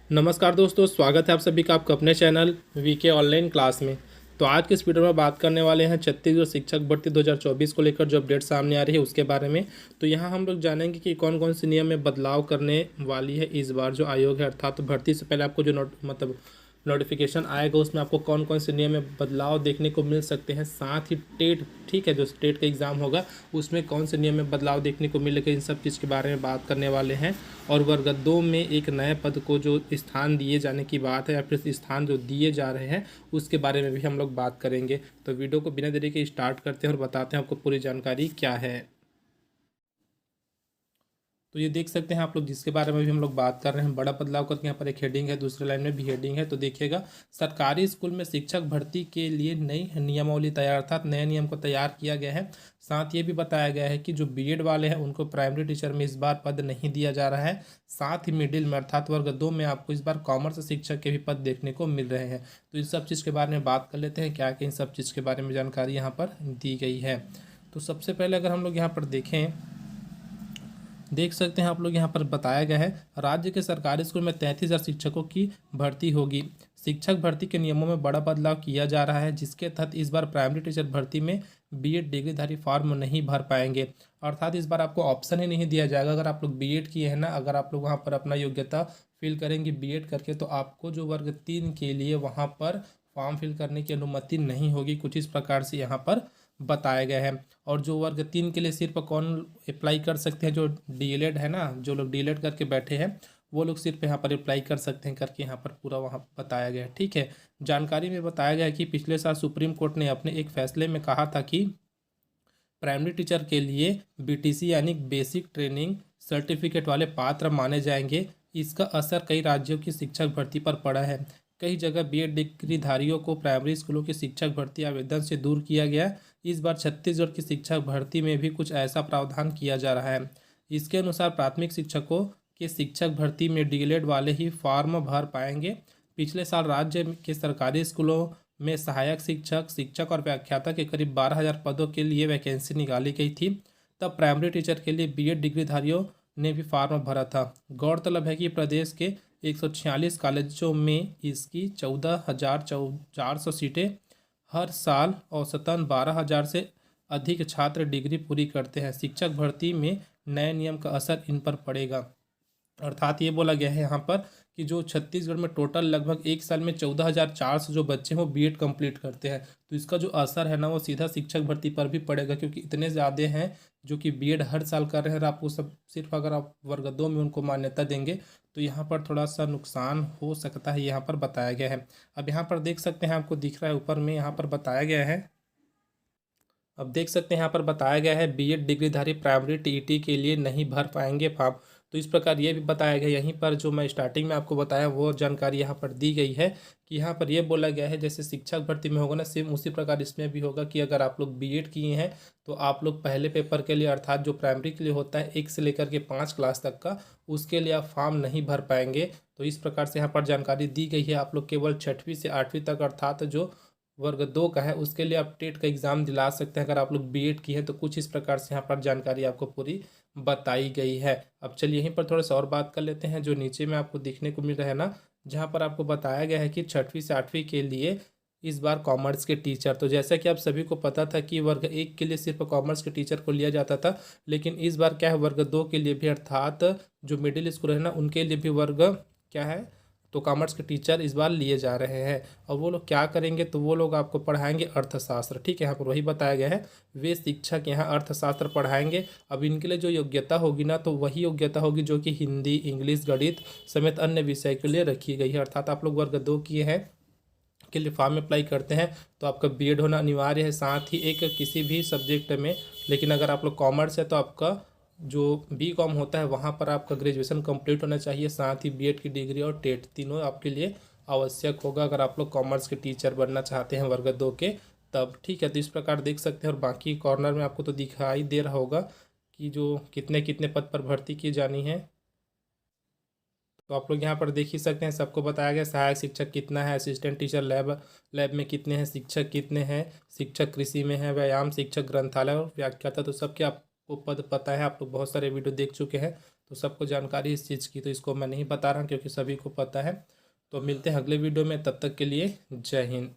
नमस्कार दोस्तों, स्वागत है आप सभी का आपके अपने चैनल वीके ऑनलाइन क्लास में। तो आज के इस वीडियो में बात करने वाले हैं छत्तीसगढ़ शिक्षक भर्ती 2024 को लेकर जो अपडेट सामने आ रही है उसके बारे में। तो यहाँ हम लोग जानेंगे कि कौन कौन से नियम में बदलाव करने वाली है इस बार जो आयोग है, अर्थात तो भर्ती से पहले आपको जो नोटिफिकेशन आएगा उसमें आपको कौन कौन से नियम में बदलाव देखने को मिल सकते हैं। साथ ही टेट, ठीक है, जो स्टेट का एग्ज़ाम होगा उसमें कौन से नियम में बदलाव देखने को मिलेगा, इन सब चीज़ के बारे में बात करने वाले हैं। और वर्ग 2 में एक नए पद को जो स्थान दिए जाने की बात है या फिर स्थान जो दिए जा रहे हैं उसके बारे में भी हम लोग बात करेंगे। तो वीडियो को बिना देरी के स्टार्ट करते हैं और बताते हैं आपको पूरी जानकारी क्या है। तो ये देख सकते हैं आप लोग, जिसके बारे में भी हम लोग बात कर रहे हैं, बड़ा बदलाव करके यहाँ पर एक हेडिंग है, दूसरे लाइन में भी हेडिंग है। तो देखिएगा, सरकारी स्कूल में शिक्षक भर्ती के लिए नई नियमावली तैयार, अर्थात नए नियम को तैयार किया गया है। साथ ये भी बताया गया है कि जो बीएड वाले हैं उनको प्राइमरी टीचर में इस बार पद नहीं दिया जा रहा है। साथ ही मिडिल में अर्थात वर्ग 2 में आपको इस बार कॉमर्स शिक्षक के भी पद देखने को मिल रहे हैं। तो इन सब चीज़ के बारे में बात कर लेते हैं, क्या क्या इन सब चीज़ के बारे में जानकारी यहाँ पर दी गई है। तो सबसे पहले अगर हम लोग यहाँ पर देखें, देख सकते हैं आप लोग, यहाँ पर बताया गया है राज्य के सरकारी स्कूल में 33,000 शिक्षकों की भर्ती होगी। शिक्षक भर्ती के नियमों में बड़ा बदलाव किया जा रहा है, जिसके तहत इस बार प्राइमरी टीचर भर्ती में बीएड डिग्रीधारी फॉर्म नहीं भर पाएंगे। अर्थात इस बार आपको ऑप्शन ही नहीं दिया जाएगा। अगर आप लोग बीएड किए हैं ना, अगर आप लोग वहाँ पर अपना योग्यता फिल करेंगे बीएड करके, तो आपको जो वर्ग 3 के लिए वहाँ पर फॉर्म फिल करने की अनुमति नहीं होगी। कुछ इस प्रकार से यहाँ पर बताया गया है। और जो वर्ग 3 के लिए सिर्फ कौन अप्लाई कर सकते हैं, जो डीएलएड है ना, जो लोग डीएलएड करके बैठे हैं वो लोग सिर्फ यहाँ पर अप्लाई कर सकते हैं करके यहाँ पर पूरा वहाँ बताया गया है। ठीक है, जानकारी में बताया गया है कि पिछले साल सुप्रीम कोर्ट ने अपने एक फैसले में कहा था कि प्राइमरी टीचर के लिए बीटीसी यानी बेसिक ट्रेनिंग सर्टिफिकेट वाले पात्र माने जाएंगे। इसका असर कई राज्यों की शिक्षक भर्ती पर पड़ा है। कई जगह बीएड डिग्रीधारियों को प्राइमरी स्कूलों की शिक्षक भर्ती आवेदन से दूर किया गया। इस बार छत्तीसगढ़ की शिक्षक भर्ती में भी कुछ ऐसा प्रावधान किया जा रहा है। इसके अनुसार प्राथमिक शिक्षकों के शिक्षक भर्ती में डीएलएड वाले ही फॉर्म भर पाएंगे। पिछले साल राज्य के सरकारी स्कूलों में सहायक शिक्षक, शिक्षक और व्याख्याता के करीब 12,000 पदों के लिए वैकेंसी निकाली गई थी। तब प्राइमरी टीचर के लिए बीएड डिग्रीधारियों ने भी फॉर्म भरा था। गौरतलब है कि प्रदेश के 146 कॉलेजों में इसकी 14,400 सीटें, हर साल औसतन 12,000 से अधिक छात्र डिग्री पूरी करते हैं। शिक्षक भर्ती में नए नियम का असर इन पर पड़ेगा। अर्थात ये बोला गया है यहाँ पर कि जो छत्तीसगढ़ में टोटल लगभग एक साल में 14,400 जो बच्चे हैं वो बीएड कंप्लीट करते हैं, तो इसका जो असर है ना वो सीधा शिक्षक भर्ती पर भी पड़ेगा, क्योंकि इतने ज़्यादा हैं जो कि बीएड हर साल कर रहे हैं। और आपको सब सिर्फ अगर आप वर्ग 2 में उनको मान्यता देंगे तो यहाँ पर थोड़ा सा नुकसान हो सकता है, यहाँ पर बताया गया है। अब यहाँ पर देख सकते हैं, आपको दिख रहा है ऊपर में, यहाँ पर बताया गया है। अब देख सकते हैं यहाँ पर बताया गया है बीएड डिग्रीधारी प्राइमरी टीईटी के लिए नहीं भर पाएंगे फॉर्म। तो इस प्रकार ये भी बताया गया, यहीं पर जो मैं स्टार्टिंग में आपको बताया वो जानकारी यहाँ पर दी गई है कि यहाँ पर ये बोला गया है जैसे शिक्षक भर्ती में होगा ना, सेम उसी प्रकार इसमें भी होगा कि अगर आप लोग बीएड किए हैं तो आप लोग पहले पेपर के लिए, अर्थात जो प्राइमरी के लिए होता है 1 से लेकर के 5 क्लास तक का, उसके लिए आप फॉर्म नहीं भर पाएंगे। तो इस प्रकार से यहाँ पर जानकारी दी गई है। आप लोग केवल 6वीं से 8वीं तक, अर्थात जो वर्ग 2 का है उसके लिए आप टेट का एग्ज़ाम दिला सकते हैं अगर आप लोग बीएड की है। तो कुछ इस प्रकार से यहाँ पर जानकारी आपको पूरी बताई गई है। अब चलिए यहीं पर थोड़ा सा और बात कर लेते हैं। जो नीचे में आपको देखने को मिल रहा है ना, जहाँ पर आपको बताया गया है कि 6वीं से 8वीं के लिए इस बार कॉमर्स के टीचर, तो जैसा कि आप सभी को पता था कि वर्ग 1 के लिए सिर्फ कॉमर्स के टीचर को लिया जाता था, लेकिन इस बार क्या है, वर्ग 2 के लिए भी, अर्थात जो मिडिल स्कूल है ना उनके लिए भी वर्ग क्या है, तो कॉमर्स के टीचर इस बार लिए जा रहे हैं। और वो लोग क्या करेंगे, तो वो लोग आपको पढ़ाएंगे अर्थशास्त्र। ठीक है, यहाँ पर वही बताया गया है, वे शिक्षक यहाँ अर्थशास्त्र पढ़ाएंगे। अब इनके लिए जो योग्यता होगी ना, तो वही योग्यता होगी जो कि हिंदी, इंग्लिश, गणित समेत अन्य विषय के लिए रखी गई है। अर्थात आप लोग वर्ग 2 किए हैं के लिए फॉर्म अप्लाई करते हैं तो आपका बीएड होना अनिवार्य है, साथ ही एक किसी भी सब्जेक्ट में। लेकिन अगर आप लोग कॉमर्स है तो आपका जो बीकॉम होता है वहाँ पर आपका ग्रेजुएशन कंप्लीट होना चाहिए, साथ ही बीएड की डिग्री और टेट तीनों आपके लिए आवश्यक होगा अगर आप लोग कॉमर्स के टीचर बनना चाहते हैं वर्ग 2 के तब। ठीक है, तो इस प्रकार देख सकते हैं। और बाकी कॉर्नर में आपको तो दिखाई दे रहा होगा कि जो कितने कितने पद पर भर्ती की जानी है। तो आप लोग यहाँ पर देख ही सकते हैं, सबको बताया गया सहायक शिक्षक कितना है, असिस्टेंट टीचर लैब में कितने हैं, शिक्षक कितने हैं, शिक्षक कृषि में है, व्यायाम शिक्षक, ग्रंथालय और व्याख्याता। तो सबके आपको पद पता है, आप लोग बहुत सारे वीडियो देख चुके हैं। तो सबको जानकारी इस चीज़ की, तो इसको मैं नहीं बता रहा क्योंकि सभी को पता है। तो मिलते हैं अगले वीडियो में, तब तक के लिए जय हिंद।